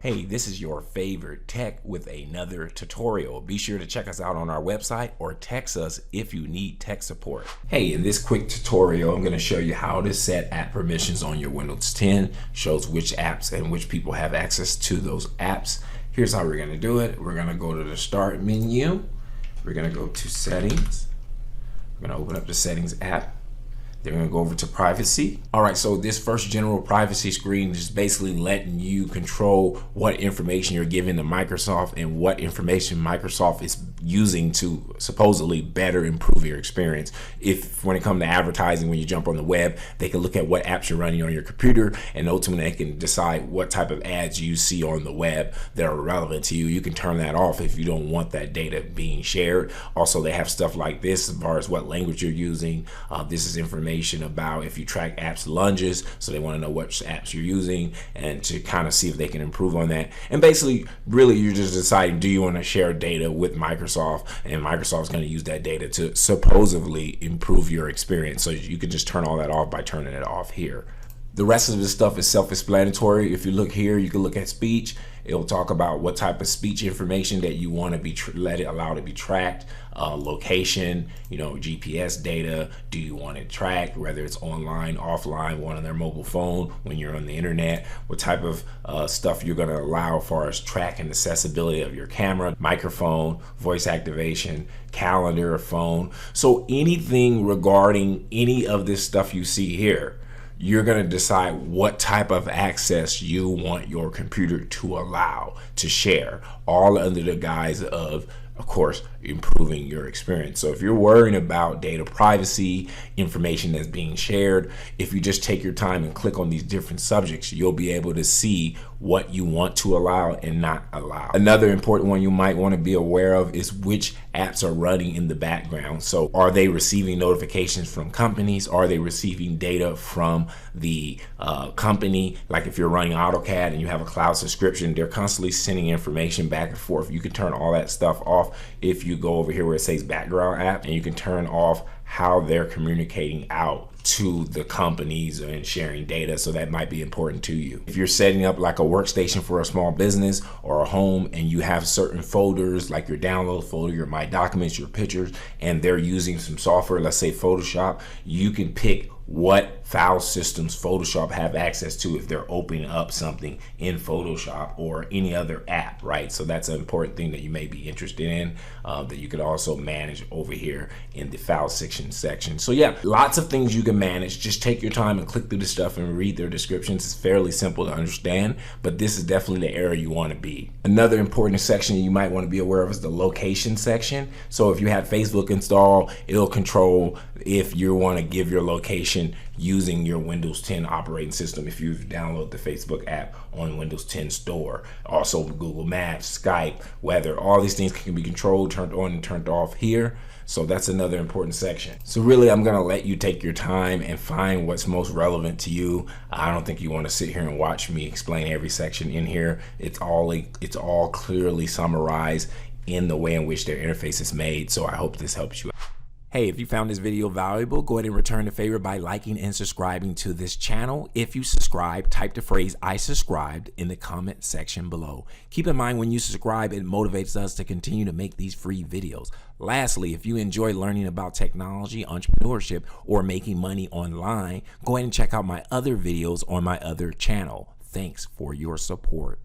Hey, this is your favorite tech with another tutorial. Be sure to check us out on our website or text us if you need tech support. Hey, in this quick tutorial, I'm going to show you how to set app permissions on your Windows 10. Shows which apps and which people have access to those apps. Here's how we're going to do it. We're going to go to the Start menu. We're going to go to Settings. We're going to open up the Settings app. They're going to go over to privacy. All right, so this first general privacy screen is basically letting you control what information you're giving to Microsoft and what information Microsoft is using to supposedly better improve your experience. If when it comes to advertising, when you jump on the web, they can look at what apps you're running on your computer, and ultimately they can decide what type of ads you see on the web that are relevant to you. You can turn that off if you don't want that data being shared. Also, they have stuff like this as far as what language you're using. This is information about if you track apps lunges, so they want to know what apps you're using and to kind of see if they can improve on that. And basically, really, you're just deciding, do you want to share data with Microsoft, and Microsoft's going to use that data to supposedly improve your experience. So you can just turn all that off by turning it off here. The rest of this stuff is self-explanatory. If you look here, you can look at speech. It'll talk about what type of speech information that you want to be allow to be tracked, location, GPS data. Do you want it tracked, whether it's online, offline, on their mobile phone, when you're on the internet? What type of stuff you're going to allow as far as tracking accessibility of your camera, microphone, voice activation, calendar, phone. So anything regarding any of this stuff you see here, you're going to decide what type of access you want your computer to allow to share, all under the guise of course, improving your experience. So if you're worrying about data privacy, information that's being shared, if you just take your time and click on these different subjects, you'll be able to see what you want to allow and not allow. Another important one you might want to be aware of is which apps are running in the background. So are they receiving notifications from companies? Are they receiving data from the company? Like if you're running AutoCAD and you have a cloud subscription, they're constantly sending information back and forth. You can turn all that stuff off if you go over here where it says background app, and you can turn off how they're communicating out to the companies and sharing data. So that might be important to you. If you're setting up like a workstation for a small business or a home, and you have certain folders like your download folder, your My Documents, your pictures, and they're using some software, let's say Photoshop, you can pick what file systems Photoshop have access to if they're opening up something in Photoshop or any other app, right? So that's an important thing that you may be interested in, that you could also manage over here in the file section. So yeah, lots of things you can manage. Just take your time and click through the stuff and read their descriptions. It's fairly simple to understand, but this is definitely the area you want to be. Another important section you might want to be aware of is the location section. So if you have Facebook installed, it'll control if you want to give your location using your Windows 10 operating system if you've downloaded the Facebook app on Windows 10 store. Also Google Maps, Skype, weather, all these things can be controlled, turned on and turned off here. So that's another important section. So really, I'm gonna let you take your time and find what's most relevant to you. I don't think you want to sit here and watch me explain every section in here. It's all clearly summarized in the way in which their interface is made. So I hope this helps you. Hey, if you found this video valuable, go ahead and return the favor by liking and subscribing to this channel. If you subscribe, type the phrase "I subscribed" in the comment section below. Keep in mind, when you subscribe, it motivates us to continue to make these free videos. Lastly, if you enjoy learning about technology, entrepreneurship, or making money online, go ahead and check out my other videos on my other channel. Thanks for your support.